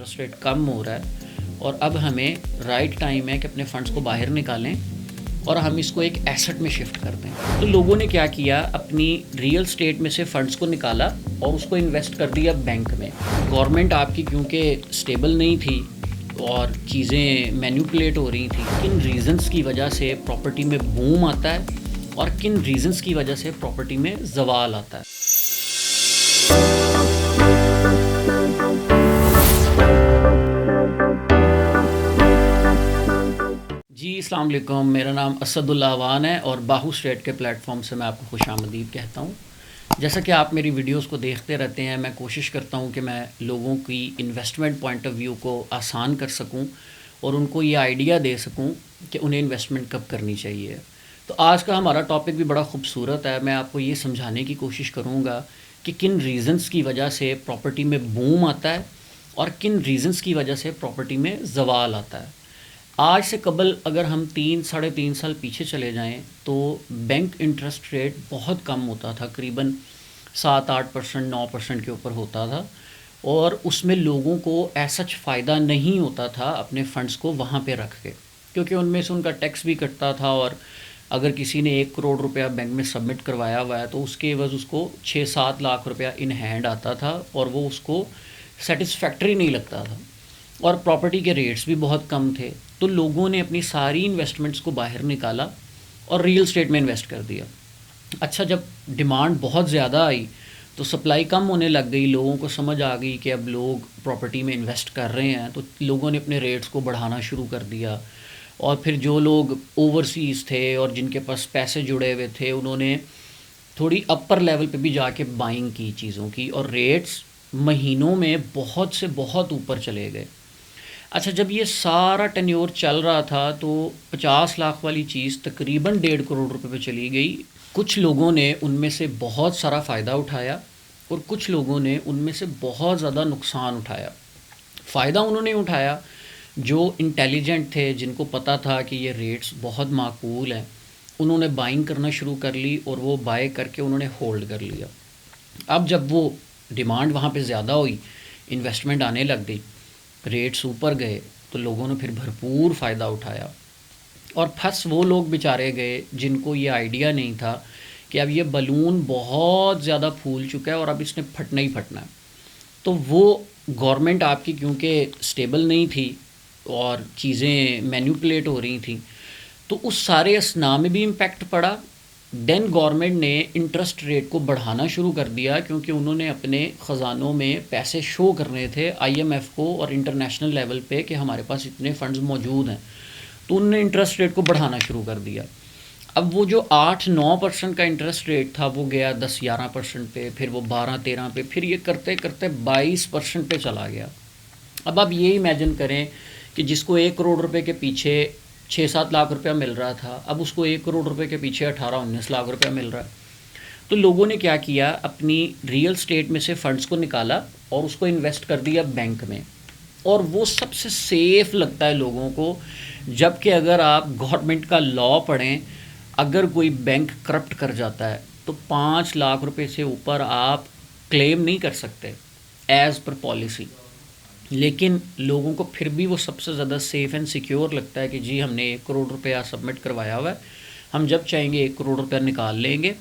Interest rate کم ہو رہا ہے اور اب ہمیں رائٹ ٹائم ہے کہ اپنے فنڈس کو باہر نکالیں اور ہم اس کو ایک ایسٹ میں شفٹ کر دیں. تو لوگوں نے کیا کیا, اپنی ریئل اسٹیٹ میں سے فنڈس کو نکالا اور اس کو انویسٹ کر دیا بینک میں. گورنمنٹ آپ کی کیونکہ اسٹیبل نہیں تھی اور چیزیں مینیپولیٹ ہو رہی تھیں. کن ریزنس کی وجہ سے پراپرٹی میں بوم آتا ہے اور کن ریزنس کی وجہ سے پراپرٹی میں زوال آتا ہے. جی السلام علیکم, میرا نام اسد اللہ وان ہے اور باہو اسٹریٹ کے پلیٹ فارم سے میں آپ کو خوش آمدید کہتا ہوں. جیسا کہ آپ میری ویڈیوز کو دیکھتے رہتے ہیں, میں کوشش کرتا ہوں کہ میں لوگوں کی انویسٹمنٹ پوائنٹ آف ویو کو آسان کر سکوں اور ان کو یہ آئیڈیا دے سکوں کہ انہیں انویسٹمنٹ کب کرنی چاہیے. تو آج کا ہمارا ٹاپک بھی بڑا خوبصورت ہے. میں آپ کو یہ سمجھانے کی کوشش کروں گا کہ کن ریزنس کی وجہ سے پراپرٹی میں بوم آتا ہے اور کن ریزنس کی وجہ سے پراپرٹی میں زوال آتا ہے. آج سے قبل اگر ہم 3-3.5 سال پیچھے چلے جائیں تو بینک انٹرسٹ ریٹ بہت کم ہوتا تھا, قریباً 7-8%, 9% کے اوپر ہوتا تھا اور اس میں لوگوں کو ایسا فائدہ نہیں ہوتا تھا اپنے فنڈز کو وہاں پہ رکھ کے, کیونکہ ان میں سے ان کا ٹیکس بھی کٹتا تھا اور اگر کسی نے 1 کروڑ روپیہ بینک میں سبمٹ کروایا ہوا ہے تو اس کے عوض اس کو 6-7 لاکھ روپیہ ان ہینڈ آتا تھا اور وہ اس کو سیٹسفیکٹری نہیں لگتا تھا اور پراپرٹی کے ریٹس بھی بہت کم تھے. تو لوگوں نے اپنی ساری انویسٹمنٹس کو باہر نکالا اور ریئل اسٹیٹ میں انویسٹ کر دیا. اچھا, جب ڈیمانڈ بہت زیادہ آئی تو سپلائی کم ہونے لگ گئی. لوگوں کو سمجھ آ گئی کہ اب لوگ پراپرٹی میں انویسٹ کر رہے ہیں, تو لوگوں نے اپنے ریٹس کو بڑھانا شروع کر دیا. اور پھر جو لوگ اوورسیز تھے اور جن کے پاس پیسے جڑے ہوئے تھے انہوں نے تھوڑی اپر لیول پہ بھی جا کے بائنگ کی چیزوں کی اور ریٹس مہینوں میں بہت سے بہت اوپر چلے گئے. اچھا, جب یہ سارا ٹینیور چل رہا تھا تو 50 لاکھ والی چیز تقریباً 1.5 کروڑ روپے پہ چلی گئی. کچھ لوگوں نے ان میں سے بہت سارا فائدہ اٹھایا اور کچھ لوگوں نے ان میں سے بہت زیادہ نقصان اٹھایا. فائدہ انہوں نے اٹھایا جو انٹیلیجنٹ تھے, جن کو پتہ تھا کہ یہ ریٹس بہت معقول ہیں, انہوں نے بائنگ کرنا شروع کر لی اور وہ بائی کر کے انہوں نے ہولڈ کر لیا. اب جب وہ ڈیمانڈ وہاں پہ زیادہ ہوئی, انویسٹمنٹ آنے لگ گئی, ریٹس اوپر گئے, تو لوگوں نے پھر بھرپور فائدہ اٹھایا اور پھنس وہ لوگ بیچارے گئے جن کو یہ آئیڈیا نہیں تھا کہ اب یہ بلون بہت زیادہ پھول چکا ہے اور اب اس نے پھٹنا ہی پھٹنا ہے. تو وہ گورنمنٹ آپ کی کیونکہ اسٹیبل نہیں تھی اور چیزیں مینیپولیٹ ہو رہی تھیں تو اس سارے اسنا میں بھی امپیکٹ پڑا. دین گورنمنٹ نے انٹرسٹ ریٹ کو بڑھانا شروع کر دیا کیونکہ انہوں نے اپنے خزانوں میں پیسے شو کرنے تھے IMF کو اور انٹرنیشنل لیول پہ کہ ہمارے پاس اتنے فنڈز موجود ہیں, تو انہوں نے انٹرسٹ ریٹ کو بڑھانا شروع کر دیا. اب وہ جو 8-9% کا انٹرسٹ ریٹ تھا وہ گیا 10-11% پہ, پھر وہ 12-13 پہ, پھر یہ کرتے کرتے 22% پہ چلا گیا. اب آپ یہ امیجن کریں کہ جس کو 1 کروڑ روپے کے پیچھے 6-7 لاکھ روپیہ مل رہا تھا, اب اس کو 1 کروڑ روپے کے پیچھے 18-19 لاکھ روپیہ مل رہا ہے. تو لوگوں نے کیا کیا, اپنی ریئل اسٹیٹ میں سے فنڈز کو نکالا اور اس کو انویسٹ کر دیا بینک میں, اور وہ سب سے سیف لگتا ہے لوگوں کو. جب کہ اگر آپ گورنمنٹ کا لا پڑھیں, اگر کوئی بینک کرپٹ کر جاتا ہے تو 5 لاکھ روپے سے اوپر آپ کلیم نہیں کر سکتے ایز پر پالیسی. لیکن لوگوں کو پھر بھی وہ سب سے زیادہ سیف اینڈ سیکیور لگتا ہے کہ جی ہم نے 1 کروڑ روپیہ سبمٹ کروایا ہوا ہے, ہم جب چاہیں گے 1 کروڑ روپیہ نکال لیں گے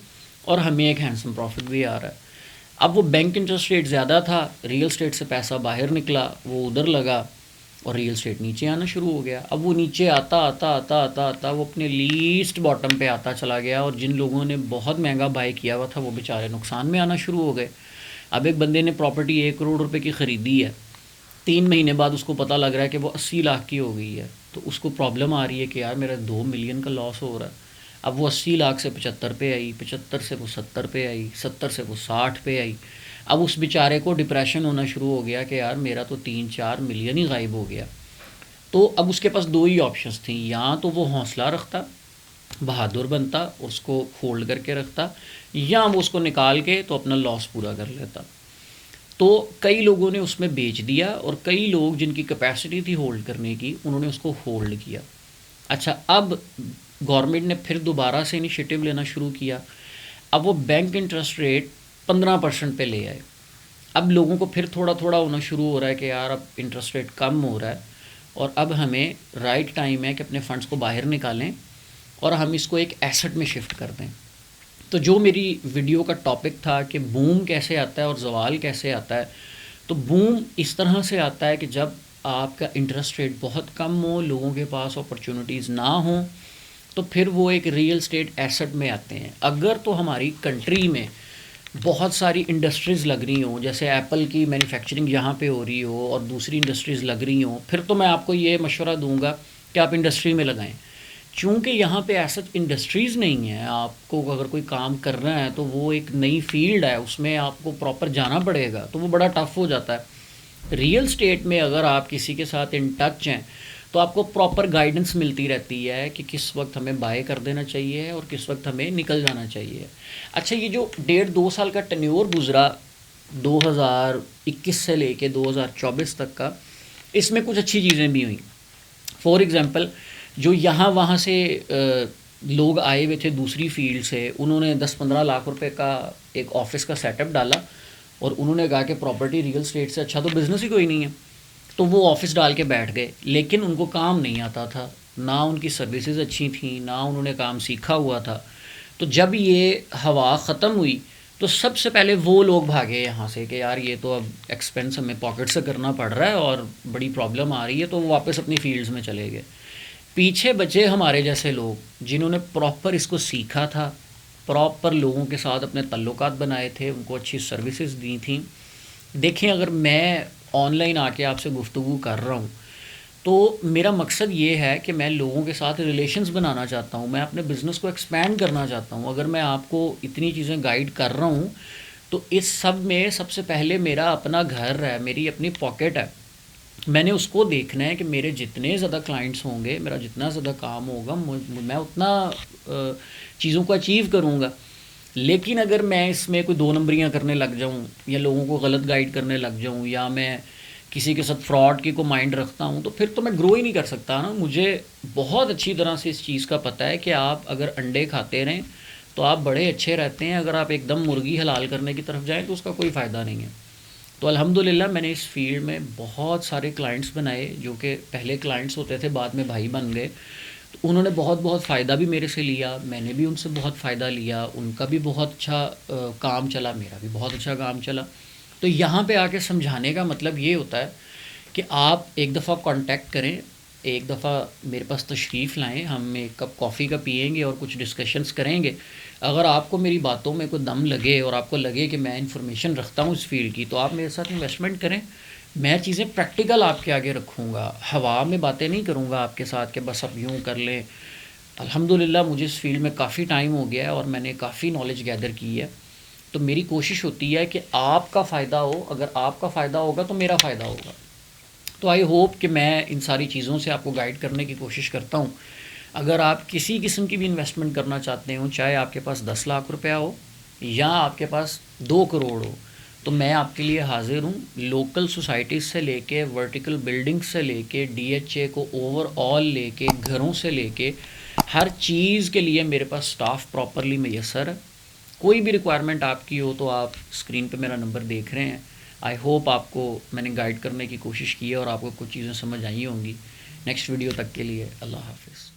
اور ہمیں ایک ہینڈسم پروفٹ بھی آ رہا ہے. اب وہ بینک انٹرسٹ ریٹ زیادہ تھا, ریئل اسٹیٹ سے پیسہ باہر نکلا, وہ ادھر لگا اور ریئل اسٹیٹ نیچے آنا شروع ہو گیا. اب وہ نیچے آتا آتا آتا آتا آتا وہ اپنے لیسٹ باٹم پہ آتا چلا گیا اور جن لوگوں نے بہت مہنگا بائی کیا ہوا تھا وہ بیچارے نقصان میں آنا شروع ہو گئے. اب ایک بندے نے پراپرٹی 1 کروڑ روپے کی خریدی ہے, 3 مہینے بعد اس کو پتہ لگ رہا ہے کہ وہ 80 لاکھ کی ہو گئی ہے, تو اس کو پرابلم آ رہی ہے کہ یار میرا 2 ملین کا لاس ہو رہا ہے. اب وہ 80 لاکھ سے 75 پہ آئی, 75 سے وہ 70 پہ آئی, 70 سے وہ 60 پہ آئی. اب اس بیچارے کو ڈپریشن ہونا شروع ہو گیا کہ یار میرا تو 3-4 ملین ہی غائب ہو گیا. تو اب اس کے پاس 2 ہی آپشنس تھیں, یا تو وہ حوصلہ رکھتا, بہادر بنتا اور اس کو ہولڈ کر کے رکھتا, یا وہ اس کو نکال کے تو اپنا لاس پورا کر لیتا. تو کئی لوگوں نے اس میں بیچ دیا اور کئی لوگ جن کی کیپیسٹی تھی ہولڈ کرنے کی انہوں نے اس کو ہولڈ کیا. اچھا, اب گورنمنٹ نے پھر دوبارہ سے انیشیٹو لینا شروع کیا. اب وہ بینک انٹرسٹ ریٹ 15% پہ لے آئے. اب لوگوں کو پھر تھوڑا تھوڑا ہونا شروع ہو رہا ہے کہ یار اب انٹرسٹ ریٹ کم ہو رہا ہے اور اب ہمیں رائٹ ٹائم ہے کہ اپنے فنڈس کو باہر نکالیں اور ہم اس کو ایک ایسٹ میں شفٹ کر دیں. تو جو میری ویڈیو کا ٹاپک تھا کہ بوم کیسے آتا ہے اور زوال کیسے آتا ہے، تو بوم اس طرح سے آتا ہے کہ جب آپ کا انٹرسٹ ریٹ بہت کم ہو، لوگوں کے پاس اپرچونیٹیز نہ ہوں، تو پھر وہ ایک ریئل اسٹیٹ ایسٹ میں آتے ہیں. اگر تو ہماری کنٹری میں بہت ساری انڈسٹریز لگ رہی ہوں، جیسے ایپل کی مینوفیکچرنگ یہاں پہ ہو رہی ہو اور دوسری انڈسٹریز لگ رہی ہوں، پھر تو میں آپ کو یہ مشورہ دوں گا کہ آپ انڈسٹری میں لگائیں. چونکہ یہاں پہ ایسا انڈسٹریز نہیں ہیں، آپ کو اگر کوئی کام کرنا ہے تو وہ ایک نئی فیلڈ ہے، اس میں آپ کو پراپر جانا پڑے گا، تو وہ بڑا ٹف ہو جاتا ہے. ریئل اسٹیٹ میں اگر آپ کسی کے ساتھ ان ٹچ ہیں تو آپ کو پراپر گائیڈنس ملتی رہتی ہے کہ کس وقت ہمیں بائی کر دینا چاہیے اور کس وقت ہمیں نکل جانا چاہیے. اچھا، یہ جو 1.5-2 سال کا ٹینیور گزرا 2021 سے لے کے 2024 تک کا، اس میں کچھ اچھی چیزیں بھی ہوئیں. فار ایگزامپل، جو یہاں وہاں سے لوگ آئے ہوئے تھے دوسری فیلڈ سے، انہوں نے 10-15 لاکھ روپے کا ایک آفس کا سیٹ اپ ڈالا اور انہوں نے کہا کہ پراپرٹی ریئل اسٹیٹ سے اچھا تو بزنس ہی کوئی نہیں ہے. تو وہ آفس ڈال کے بیٹھ گئے، لیکن ان کو کام نہیں آتا تھا، نہ ان کی سروسز اچھی تھیں، نہ انہوں نے کام سیکھا ہوا تھا. تو جب یہ ہوا ختم ہوئی تو سب سے پہلے وہ لوگ بھاگے یہاں سے کہ یار یہ تو اب ایکسپینس ہمیں پاکٹ سے کرنا پڑ رہا ہے اور بڑی پرابلم آ رہی ہے، تو وہ واپس اپنی فیلڈز میں چلے گئے. پیچھے بچے ہمارے جیسے لوگ جنہوں نے پراپر اس کو سیکھا تھا، پراپر لوگوں کے ساتھ اپنے تعلقات بنائے تھے، ان کو اچھی سروسز دی تھیں. دیکھیں، اگر میں آن لائن آ کے آپ سے گفتگو کر رہا ہوں تو میرا مقصد یہ ہے کہ میں لوگوں کے ساتھ ریلیشنز بنانا چاہتا ہوں، میں اپنے بزنس کو ایکسپینڈ کرنا چاہتا ہوں. اگر میں آپ کو اتنی چیزیں گائیڈ کر رہا ہوں تو اس سب میں سب سے پہلے میرا اپنا گھر ہے، میری اپنی پاکٹ ہے. میں نے اس کو دیکھنا ہے کہ میرے جتنے زیادہ کلائنٹس ہوں گے، میرا جتنا زیادہ کام ہوگا، میں اتنا چیزوں کو اچیو کروں گا. لیکن اگر میں اس میں کوئی 2 نمبریاں کرنے لگ جاؤں یا لوگوں کو غلط گائیڈ کرنے لگ جاؤں یا میں کسی کے ساتھ فراڈ کی کو مائنڈ رکھتا ہوں، تو پھر تو میں گرو ہی نہیں کر سکتا نا. مجھے بہت اچھی طرح سے اس چیز کا پتہ ہے کہ آپ اگر انڈے کھاتے رہیں تو آپ بڑے اچھے رہتے ہیں، اگر آپ ایک دم مرغی حلال کرنے کی طرف جائیں تو اس کا کوئی فائدہ نہیں ہے. تو الحمدللہ میں نے اس فیلڈ میں بہت سارے کلائنٹس بنائے جو کہ پہلے کلائنٹس ہوتے تھے، بعد میں بھائی بن گئے. تو انہوں نے بہت بہت فائدہ بھی میرے سے لیا، میں نے بھی ان سے بہت فائدہ لیا، ان کا بھی بہت اچھا کام چلا، میرا بھی بہت اچھا کام چلا. تو یہاں پہ آ کے سمجھانے کا مطلب یہ ہوتا ہے کہ آپ ایک دفعہ کانٹیکٹ کریں، ایک دفعہ میرے پاس تشریف لائیں، ہم ایک کپ کافی کا پئیں گے اور کچھ ڈسکشنز کریں گے. اگر آپ کو میری باتوں میں کوئی دم لگے اور آپ کو لگے کہ میں انفارمیشن رکھتا ہوں اس فیلڈ کی، تو آپ میرے ساتھ انویسٹمنٹ کریں. میں چیزیں پریکٹیکل آپ کے آگے رکھوں گا، ہوا میں باتیں نہیں کروں گا آپ کے ساتھ کہ بس اب یوں کر لیں. الحمدللہ مجھے اس فیلڈ میں کافی ٹائم ہو گیا ہے اور میں نے کافی نالج گیدر کی ہے. تو میری کوشش ہوتی ہے کہ آپ کا فائدہ ہو، اگر آپ کا فائدہ ہوگا تو میرا فائدہ ہوگا. تو آئی ہوپ کہ میں ان ساری چیزوں سے آپ کو گائیڈ کرنے کی کوشش کرتا ہوں. اگر آپ کسی قسم کی بھی انویسٹمنٹ کرنا چاہتے ہوں، چاہے آپ کے پاس 10 لاکھ روپیہ ہو یا آپ کے پاس 2 کروڑ ہو، تو میں آپ کے لیے حاضر ہوں. لوکل سوسائٹیز سے لے کے ورٹیکل بلڈنگ سے لے کے ڈی ایچ اے کو اوور آل لے کے گھروں سے لے کے ہر چیز کے لیے میرے پاس سٹاف پراپرلی میسر ہے. کوئی بھی ریکوائرمنٹ آپ کی ہو تو آپ اسکرین پہ میرا نمبر دیکھ رہے ہیں. آئی ہوپ آپ کو میں نے گائیڈ کرنے کی کوشش کی ہے اور آپ کو کچھ چیزیں سمجھ آئی ہوں گی. نیکسٹ ویڈیو تک کے لیے اللہ حافظ.